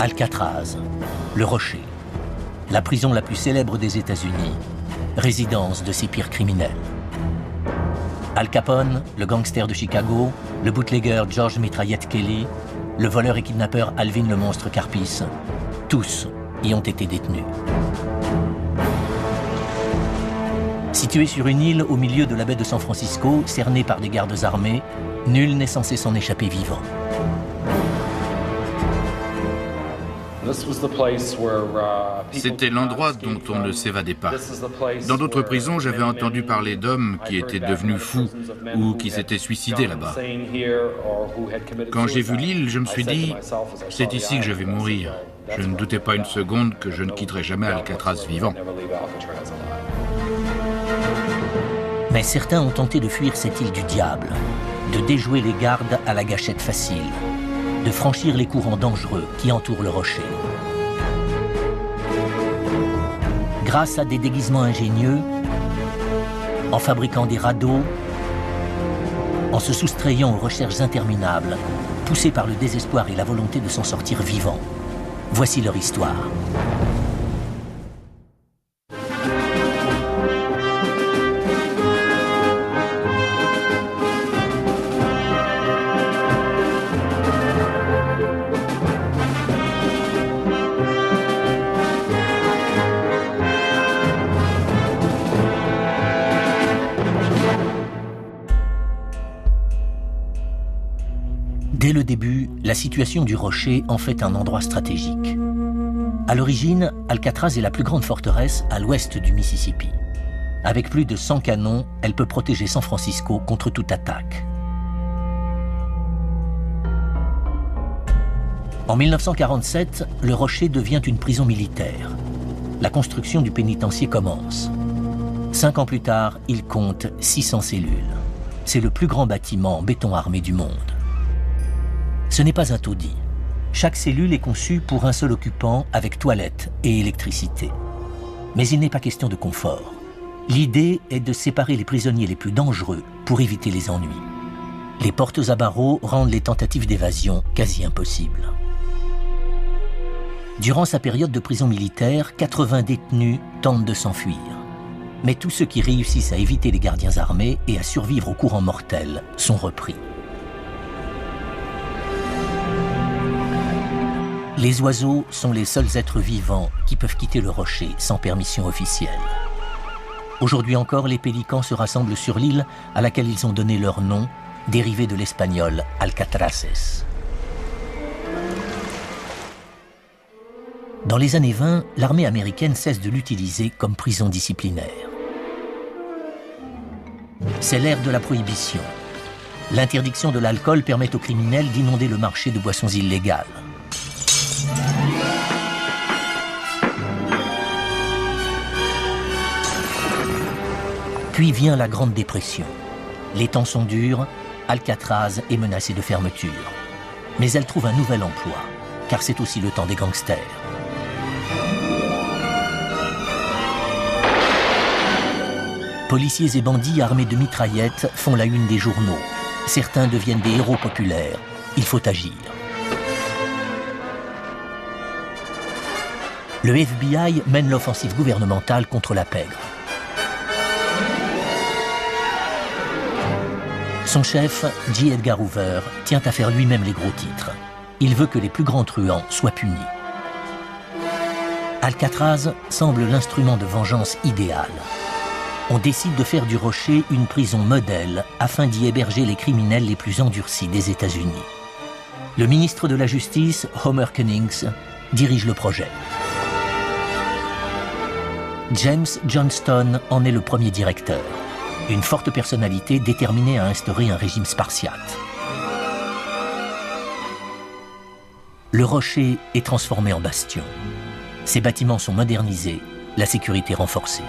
Alcatraz, le Rocher, la prison la plus célèbre des États-Unis, résidence de ses pires criminels. Al Capone, le gangster de Chicago, le bootlegger George Mitraillette Kelly, le voleur et kidnappeur Alvin le monstre Karpis, tous y ont été détenus. Situé sur une île au milieu de la baie de San Francisco, cerné par des gardes armés, nul n'est censé s'en échapper vivant. C'était l'endroit dont on ne s'évadait pas. Dans d'autres prisons, j'avais entendu parler d'hommes qui étaient devenus fous ou qui s'étaient suicidés là-bas. Quand j'ai vu l'île, je me suis dit, c'est ici que je vais mourir. Je ne doutais pas une seconde que je ne quitterais jamais Alcatraz vivant. Mais certains ont tenté de fuir cette île du diable, de déjouer les gardes à la gâchette facile, de franchir les courants dangereux qui entourent le rocher. Grâce à des déguisements ingénieux, en fabriquant des radeaux, en se soustrayant aux recherches interminables, poussés par le désespoir et la volonté de s'en sortir vivant. Voici leur histoire. Dès le début, la situation du rocher en fait un endroit stratégique. À l'origine, Alcatraz est la plus grande forteresse à l'ouest du Mississippi. Avec plus de 100 canons, elle peut protéger San Francisco contre toute attaque. En 1947, le rocher devient une prison militaire. La construction du pénitencier commence. 5 ans plus tard, il compte 600 cellules. C'est le plus grand bâtiment en béton armé du monde. Ce n'est pas un taudis. Chaque cellule est conçue pour un seul occupant avec toilette et électricité. Mais il n'est pas question de confort. L'idée est de séparer les prisonniers les plus dangereux pour éviter les ennuis. Les portes à barreaux rendent les tentatives d'évasion quasi impossibles. Durant sa période de prison militaire, 80 détenus tentent de s'enfuir. Mais tous ceux qui réussissent à éviter les gardiens armés et à survivre aux courants mortels sont repris. Les oiseaux sont les seuls êtres vivants qui peuvent quitter le rocher sans permission officielle. Aujourd'hui encore, les pélicans se rassemblent sur l'île à laquelle ils ont donné leur nom, dérivé de l'espagnol Alcatraces. Dans les années 20, l'armée américaine cesse de l'utiliser comme prison disciplinaire. C'est l'ère de la prohibition. L'interdiction de l'alcool permet aux criminels d'inonder le marché de boissons illégales. Puis vient la Grande Dépression. Les temps sont durs, Alcatraz est menacée de fermeture. Mais elle trouve un nouvel emploi, car c'est aussi le temps des gangsters. Policiers et bandits armés de mitraillettes font la une des journaux. Certains deviennent des héros populaires. Il faut agir. Le FBI mène l'offensive gouvernementale contre la pègre. Son chef, J. Edgar Hoover, tient à faire lui-même les gros titres. Il veut que les plus grands truands soient punis. Alcatraz semble l'instrument de vengeance idéal. On décide de faire du rocher une prison modèle afin d'y héberger les criminels les plus endurcis des États-Unis. Le ministre de la Justice, Homer Cummings, dirige le projet. James Johnston en est le premier directeur. Une forte personnalité déterminée à instaurer un régime spartiate. Le rocher est transformé en bastion. Ses bâtiments sont modernisés, la sécurité renforcée.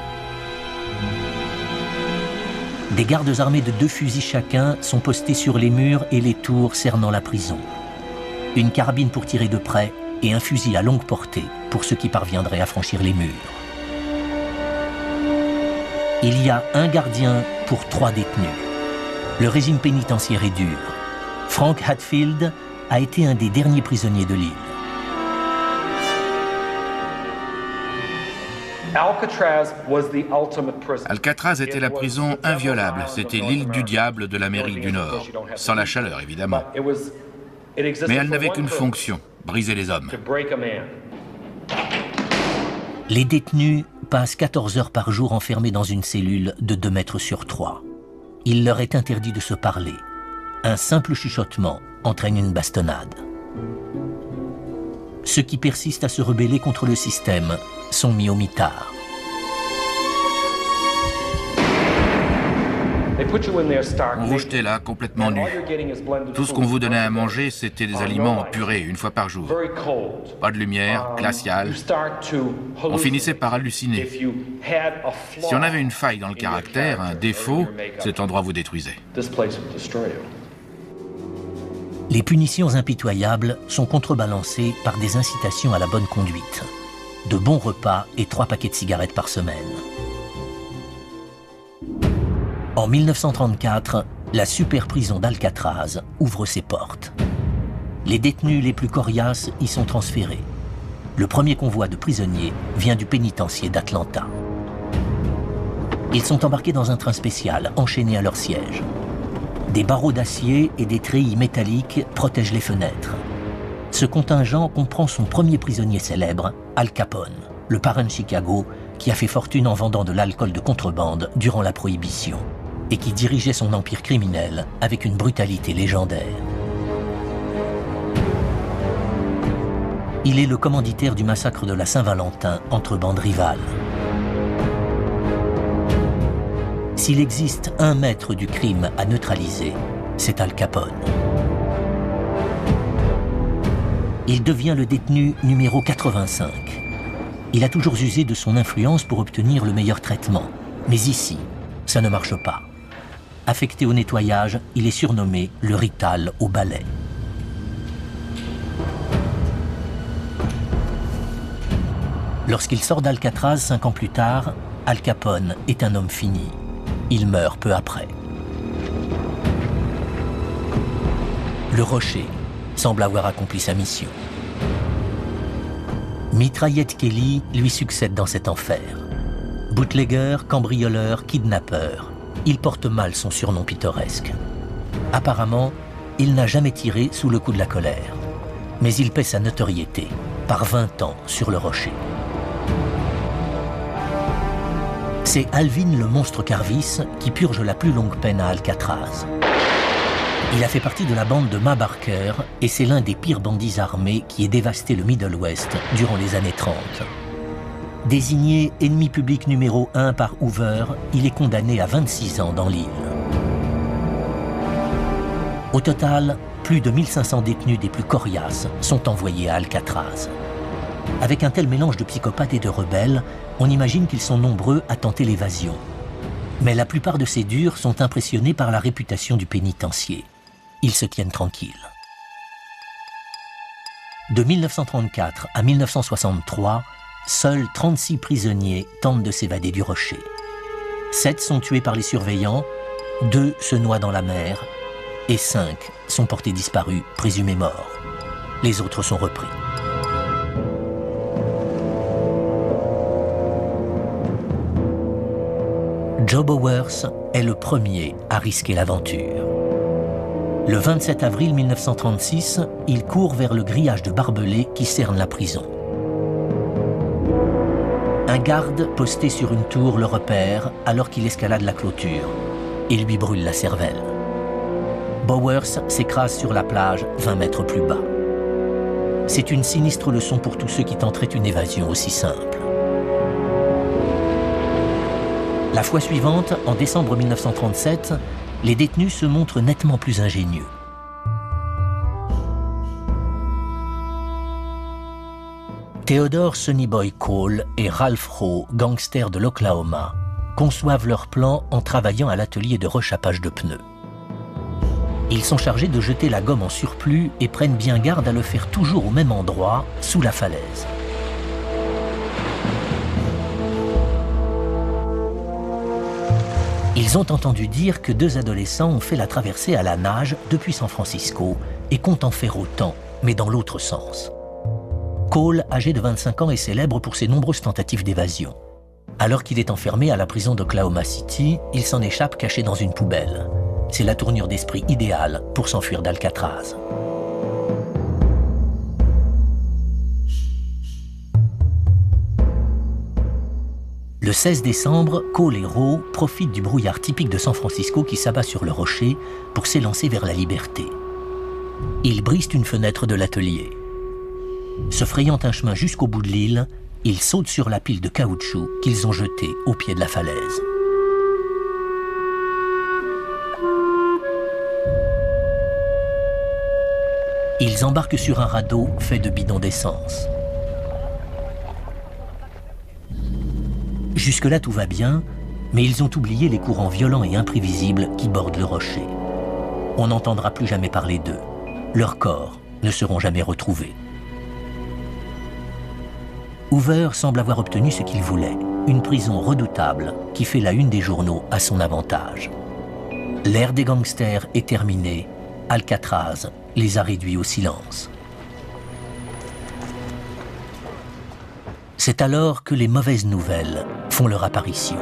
Des gardes armés de 2 fusils chacun sont postés sur les murs et les tours cernant la prison. Une carabine pour tirer de près et un fusil à longue portée pour ceux qui parviendraient à franchir les murs. Il y a un gardien pour 3 détenus. Le régime pénitentiaire est dur. Frank Hatfield a été un des derniers prisonniers de l'île. Alcatraz était la prison inviolable. C'était l'île du diable de l'Amérique du Nord. Sans la chaleur, évidemment. Mais elle n'avait qu'une fonction, briser les hommes. Les détenus passent 14 heures par jour enfermés dans une cellule de 2 mètres sur 3. Il leur est interdit de se parler. Un simple chuchotement entraîne une bastonnade. Ceux qui persistent à se rebeller contre le système sont mis au mitard. On vous jetait là, complètement nu. Tout ce qu'on vous donnait à manger, c'était des aliments en purée, une fois par jour. Pas de lumière, glaciale. On finissait par halluciner. Si on avait une faille dans le caractère, un défaut, cet endroit vous détruisait. Les punitions impitoyables sont contrebalancées par des incitations à la bonne conduite. De bons repas et 3 paquets de cigarettes par semaine. En 1934, la super prison d'Alcatraz ouvre ses portes. Les détenus les plus coriaces y sont transférés. Le premier convoi de prisonniers vient du pénitencier d'Atlanta. Ils sont embarqués dans un train spécial, enchaînés à leur siège. Des barreaux d'acier et des treillis métalliques protègent les fenêtres. Ce contingent comprend son premier prisonnier célèbre, Al Capone, le parrain de Chicago, qui a fait fortune en vendant de l'alcool de contrebande durant la Prohibition et qui dirigeait son empire criminel avec une brutalité légendaire. Il est le commanditaire du massacre de la Saint-Valentin entre bandes rivales. S'il existe un maître du crime à neutraliser, c'est Al Capone. Il devient le détenu numéro 85. Il a toujours usé de son influence pour obtenir le meilleur traitement. Mais ici, ça ne marche pas. Affecté au nettoyage, il est surnommé le Rital au balai. Lorsqu'il sort d'Alcatraz 5 ans plus tard, Al Capone est un homme fini. Il meurt peu après. Le Rocher semble avoir accompli sa mission. Mitraillette Kelly lui succède dans cet enfer. Bootlegger, cambrioleur, kidnappeur, il porte mal son surnom pittoresque. Apparemment, il n'a jamais tiré sous le coup de la colère. Mais il paie sa notoriété par 20 ans sur le Rocher. C'est Alvin le monstre Carvis qui purge la plus longue peine à Alcatraz. Il a fait partie de la bande de Ma Barker et c'est l'un des pires bandits armés qui ait dévasté le Middle West durant les années 30. Désigné ennemi public numéro 1 par Hoover, il est condamné à 26 ans dans l'île. Au total, plus de 1500 détenus des plus coriaces sont envoyés à Alcatraz. Avec un tel mélange de psychopathes et de rebelles, on imagine qu'ils sont nombreux à tenter l'évasion. Mais la plupart de ces durs sont impressionnés par la réputation du pénitencier. Ils se tiennent tranquilles. De 1934 à 1963, seuls 36 prisonniers tentent de s'évader du Rocher. 7 sont tués par les surveillants, 2 se noient dans la mer et 5 sont portés disparus, présumés morts. Les autres sont repris. Joe Bowers est le premier à risquer l'aventure. Le 27 avril 1936, il court vers le grillage de barbelés qui cerne la prison. Un garde posté sur une tour le repère alors qu'il escalade la clôture et lui brûle la cervelle. Bowers s'écrase sur la plage 20 mètres plus bas. C'est une sinistre leçon pour tous ceux qui tenteraient une évasion aussi simple. La fois suivante, en décembre 1937, les détenus se montrent nettement plus ingénieux. Theodore Sonnyboy Cole et Ralph Rowe, gangsters de l'Oklahoma, conçoivent leur plan en travaillant à l'atelier de rechappage de pneus. Ils sont chargés de jeter la gomme en surplus et prennent bien garde à le faire toujours au même endroit, sous la falaise. Ils ont entendu dire que 2 adolescents ont fait la traversée à la nage depuis San Francisco et comptent en faire autant, mais dans l'autre sens. Cole, âgé de 25 ans, est célèbre pour ses nombreuses tentatives d'évasion. Alors qu'il est enfermé à la prison d'Oklahoma City, il s'en échappe caché dans une poubelle. C'est la tournure d'esprit idéale pour s'enfuir d'Alcatraz. Le 16 décembre, Cole et Rowe profitent du brouillard typique de San Francisco qui s'abat sur le rocher pour s'élancer vers la liberté. Ils brisent une fenêtre de l'atelier. Se frayant un chemin jusqu'au bout de l'île, ils sautent sur la pile de caoutchouc qu'ils ont jetée au pied de la falaise. Ils embarquent sur un radeau fait de bidons d'essence. Jusque-là, tout va bien, mais ils ont oublié les courants violents et imprévisibles qui bordent le rocher. On n'entendra plus jamais parler d'eux. Leurs corps ne seront jamais retrouvés. Hoover semble avoir obtenu ce qu'il voulait, une prison redoutable qui fait la une des journaux à son avantage. L'ère des gangsters est terminée, Alcatraz les a réduits au silence. C'est alors que les mauvaises nouvelles font leur apparition.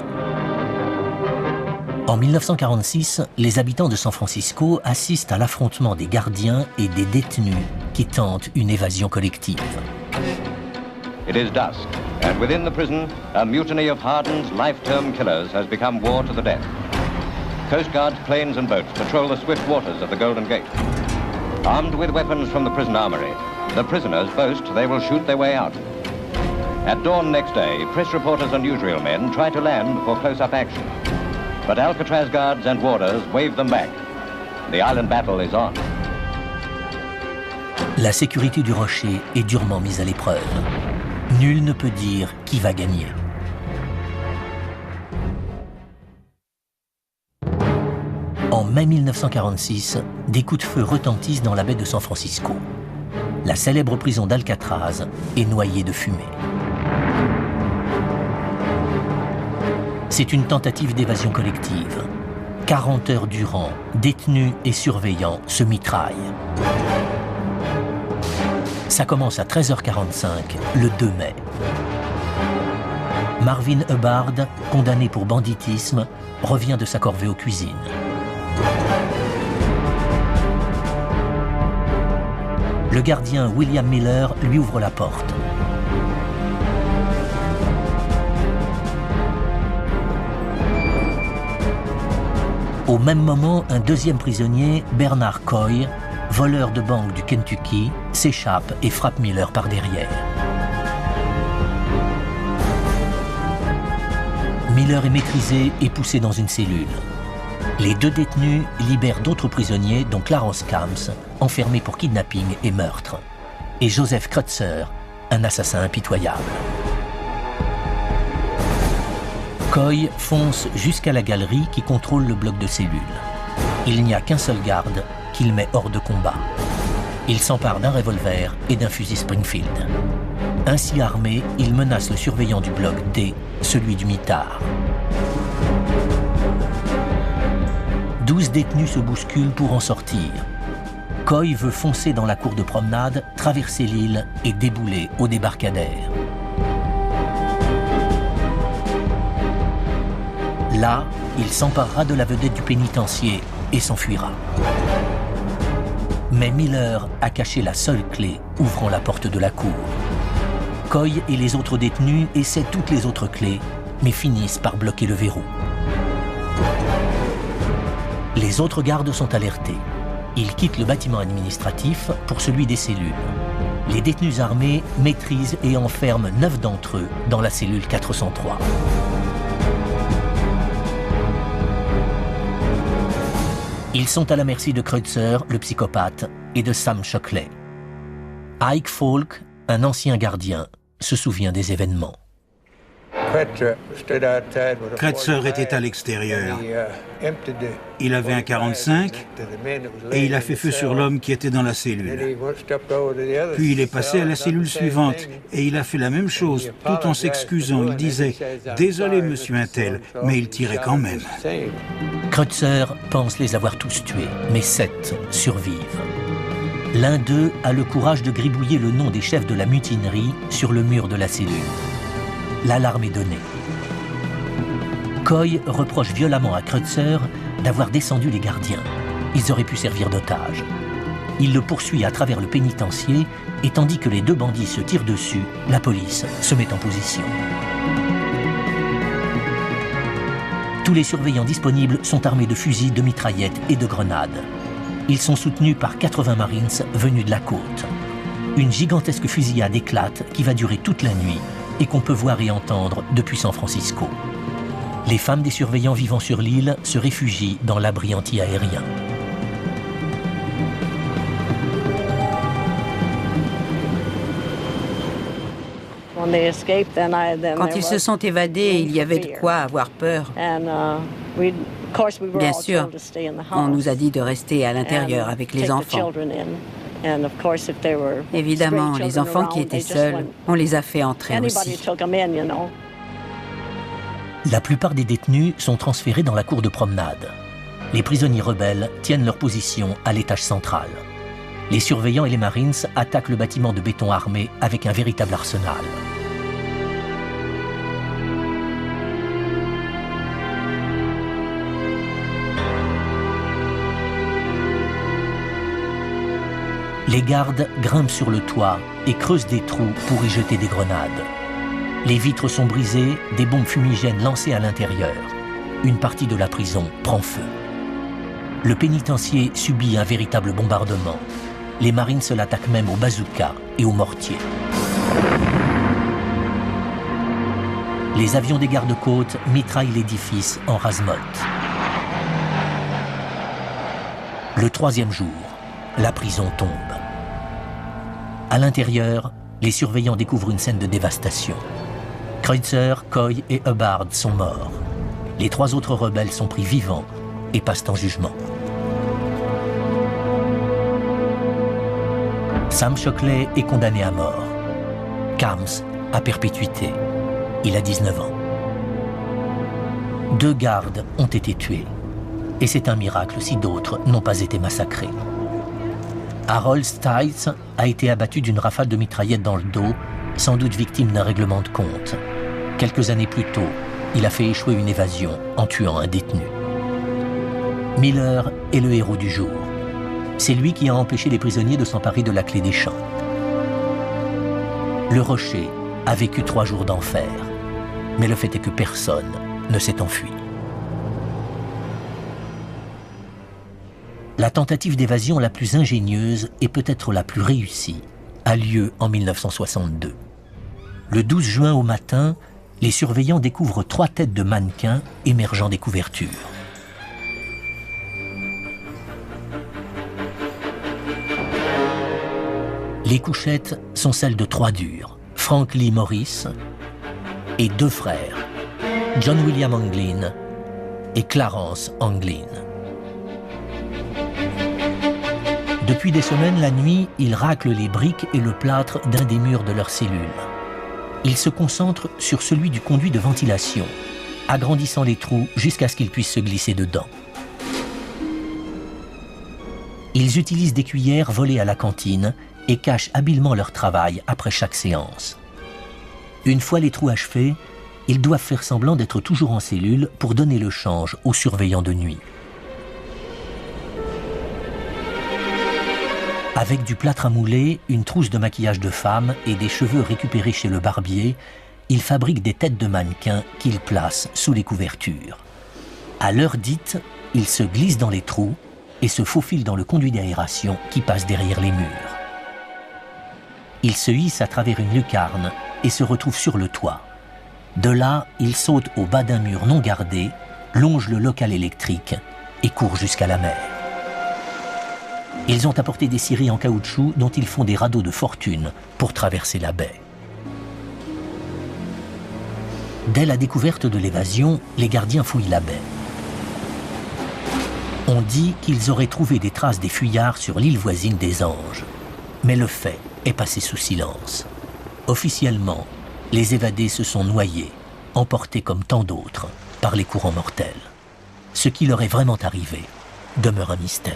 En 1946, les habitants de San Francisco assistent à l'affrontement des gardiens et des détenus qui tentent une évasion collective. It is dusk, and within the prison, a mutiny of hardened, life-term killers has become war to the death. Coast Guard planes and boats patrol the swift waters of the Golden Gate. Armed with weapons from the prison armory, the prisoners boast they will shoot their way out. At dawn next day, press reporters and newsreel men try to land for close-up action. But Alcatraz guards and warders wave them back. The island battle is on. La sécurité du rocher est durement mise à l'épreuve. Nul ne peut dire qui va gagner. En mai 1946, des coups de feu retentissent dans la baie de San Francisco. La célèbre prison d'Alcatraz est noyée de fumée. C'est une tentative d'évasion collective. 40 heures durant, détenus et surveillants se mitraillent. Ça commence à 13h45, le 2 mai. Marvin Hubbard, condamné pour banditisme, revient de sa corvée aux cuisines. Le gardien William Miller lui ouvre la porte. Au même moment, un deuxième prisonnier, Bernard Coy, voleur de banque du Kentucky, s'échappe et frappe Miller par derrière. Miller est maîtrisé et poussé dans une cellule. Les deux détenus libèrent d'autres prisonniers, dont Clarence Camps, enfermé pour kidnapping et meurtre, et Joseph Kreutzer, un assassin impitoyable. Coy fonce jusqu'à la galerie qui contrôle le bloc de cellules. Il n'y a qu'un seul garde qu'il met hors de combat. Il s'empare d'un revolver et d'un fusil Springfield. Ainsi armé, il menace le surveillant du bloc D, celui du mitard. 12 détenus se bousculent pour en sortir. Coy veut foncer dans la cour de promenade, traverser l'île et débouler au débarcadère. Là, il s'emparera de la vedette du pénitencier et s'enfuira. Mais Miller a caché la seule clé ouvrant la porte de la cour. Coy et les autres détenus essaient toutes les autres clés, mais finissent par bloquer le verrou. Les autres gardes sont alertés. Ils quittent le bâtiment administratif pour celui des cellules. Les détenus armés maîtrisent et enferment 9 d'entre eux dans la cellule 403. Ils sont à la merci de Kreutzer, le psychopathe, et de Sam Shockley. Ike Falk, un ancien gardien, se souvient des événements. Kreutzer était à l'extérieur. Il avait un 45 et il a fait feu sur l'homme qui était dans la cellule. Puis il est passé à la cellule suivante et il a fait la même chose tout en s'excusant. Il disait « Désolé, monsieur Untel », mais il tirait quand même. Kreutzer pense les avoir tous tués, mais 7 survivent. L'un d'eux a le courage de gribouiller le nom des chefs de la mutinerie sur le mur de la cellule. L'alarme est donnée. Coy reproche violemment à Kreutzer d'avoir descendu les gardiens. Ils auraient pu servir d'otages. Il le poursuit à travers le pénitencier et tandis que les deux bandits se tirent dessus, la police se met en position. Tous les surveillants disponibles sont armés de fusils, de mitraillettes et de grenades. Ils sont soutenus par 80 Marines venus de la côte. Une gigantesque fusillade éclate qui va durer toute la nuit et qu'on peut voir et entendre depuis San Francisco. Les femmes des surveillants vivant sur l'île se réfugient dans l'abri anti-aérien. Quand ils se sont évadés, il y avait de quoi avoir peur. Bien sûr, on nous a dit de rester à l'intérieur avec les enfants. Évidemment, les enfants qui étaient seuls, on les a fait entrer aussi. La plupart des détenus sont transférés dans la cour de promenade. Les prisonniers rebelles tiennent leur position à l'étage central. Les surveillants et les Marines attaquent le bâtiment de béton armé avec un véritable arsenal. Les gardes grimpent sur le toit et creusent des trous pour y jeter des grenades. Les vitres sont brisées, des bombes fumigènes lancées à l'intérieur. Une partie de la prison prend feu. Le pénitencier subit un véritable bombardement. Les Marines se l'attaquent même aux bazookas et aux mortiers. Les avions des gardes-côtes mitraillent l'édifice en rase-motte. Le troisième jour, la prison tombe. À l'intérieur, les surveillants découvrent une scène de dévastation. Kreutzer, Coy et Hubbard sont morts. Les trois autres rebelles sont pris vivants et passent en jugement. Sam Shockley est condamné à mort. Camps à perpétuité. Il a 19 ans. 2 gardes ont été tués. Et c'est un miracle si d'autres n'ont pas été massacrés. Harold Stites a été abattu d'une rafale de mitraillettes dans le dos, sans doute victime d'un règlement de compte. Quelques années plus tôt, il a fait échouer une évasion en tuant un détenu. Miller est le héros du jour. C'est lui qui a empêché les prisonniers de s'emparer de la clé des champs. Le Rocher a vécu 3 jours d'enfer, mais le fait est que personne ne s'est enfui. La tentative d'évasion la plus ingénieuse et peut-être la plus réussie a lieu en 1962. Le 12 juin au matin, les surveillants découvrent 3 têtes de mannequins émergeant des couvertures. Les couchettes sont celles de 3 durs, Frank Lee Morris et 2 frères, John William Anglin et Clarence Anglin. Depuis des semaines, la nuit, ils raclent les briques et le plâtre d'un des murs de leur cellule. Ils se concentrent sur celui du conduit de ventilation, agrandissant les trous jusqu'à ce qu'ils puissent se glisser dedans. Ils utilisent des cuillères volées à la cantine et cachent habilement leur travail après chaque séance. Une fois les trous achevés, ils doivent faire semblant d'être toujours en cellule pour donner le change aux surveillants de nuit. Avec du plâtre à mouler, une trousse de maquillage de femme et des cheveux récupérés chez le barbier, ils fabriquent des têtes de mannequins qu'ils placent sous les couvertures. À l'heure dite, ils se glissent dans les trous et se faufilent dans le conduit d'aération qui passe derrière les murs. Ils se hissent à travers une lucarne et se retrouvent sur le toit. De là, ils sautent au bas d'un mur non gardé, longent le local électrique et courent jusqu'à la mer. Ils ont apporté des scieries en caoutchouc dont ils font des radeaux de fortune pour traverser la baie. Dès la découverte de l'évasion, les gardiens fouillent la baie. On dit qu'ils auraient trouvé des traces des fuyards sur l'île voisine des Anges. Mais le fait est passé sous silence. Officiellement, les évadés se sont noyés, emportés comme tant d'autres par les courants mortels. Ce qui leur est vraiment arrivé demeure un mystère.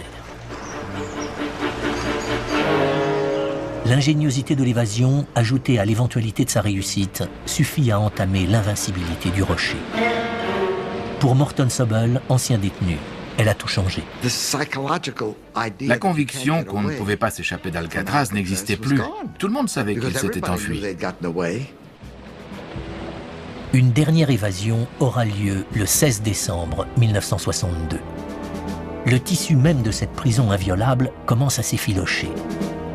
L'ingéniosité de l'évasion, ajoutée à l'éventualité de sa réussite, suffit à entamer l'invincibilité du Rocher. Pour Morton Sobel, ancien détenu, elle a tout changé. La conviction qu'on ne pouvait pas s'échapper d'Alcatraz n'existait plus. Tout le monde savait qu'il s'était enfui. Une dernière évasion aura lieu le 16 décembre 1962. Le tissu même de cette prison inviolable commence à s'effilocher.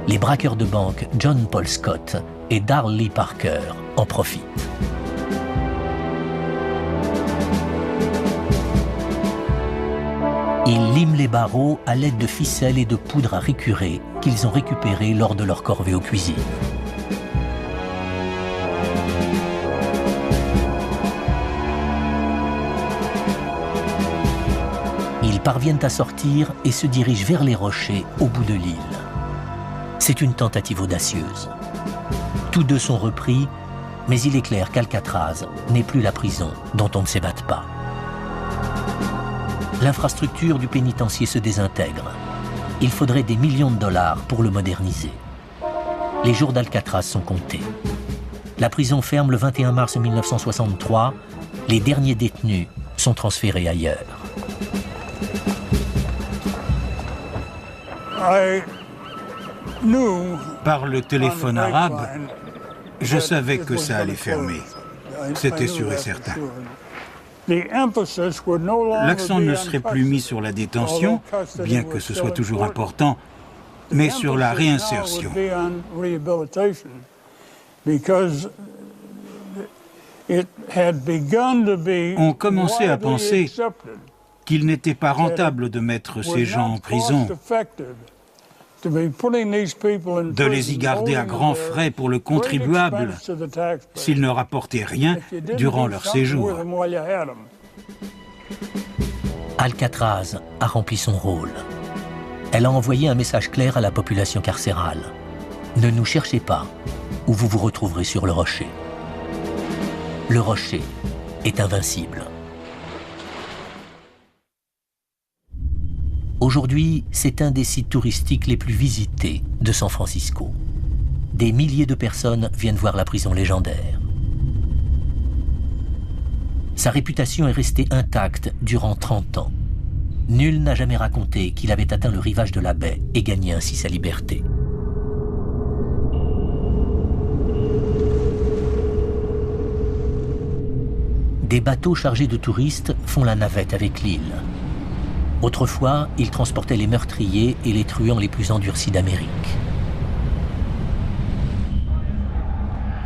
Les braqueurs de banque John Paul Scott et Darl Lee Parker en profitent. Ils liment les barreaux à l'aide de ficelles et de poudre à récurer qu'ils ont récupérées lors de leur corvée aux cuisines. Ils parviennent à sortir et se dirigent vers les rochers au bout de l'île. C'est une tentative audacieuse. Tous deux sont repris, mais il est clair qu'Alcatraz n'est plus la prison dont on ne s'évade pas. L'infrastructure du pénitencier se désintègre. Il faudrait des millions de dollars pour le moderniser. Les jours d'Alcatraz sont comptés. La prison ferme le 21 mars 1963. Les derniers détenus sont transférés ailleurs. Par le téléphone arabe, je savais que ça allait fermer. C'était sûr et certain. L'accent ne serait plus mis sur la détention, bien que ce soit toujours important, mais sur la réinsertion. On commençait à penser qu'il n'était pas rentable de mettre ces gens en prison, de les y garder à grands frais pour le contribuable s'ils ne rapportaient rien durant leur séjour. Alcatraz a rempli son rôle. Elle a envoyé un message clair à la population carcérale. Ne nous cherchez pas, ou vous vous retrouverez sur le rocher. Le rocher est invincible. Aujourd'hui, c'est un des sites touristiques les plus visités de San Francisco. Des milliers de personnes viennent voir la prison légendaire. Sa réputation est restée intacte durant 30 ans. Nul n'a jamais raconté qu'il avait atteint le rivage de la baie et gagné ainsi sa liberté. Des bateaux chargés de touristes font la navette avec l'île. Autrefois, ils transportaient les meurtriers et les truands les plus endurcis d'Amérique.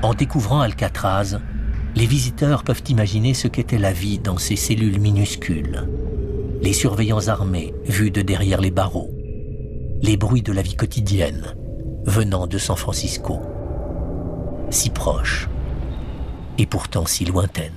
En découvrant Alcatraz, les visiteurs peuvent imaginer ce qu'était la vie dans ces cellules minuscules. Les surveillants armés vus de derrière les barreaux. Les bruits de la vie quotidienne venant de San Francisco. Si proches et pourtant si lointaines.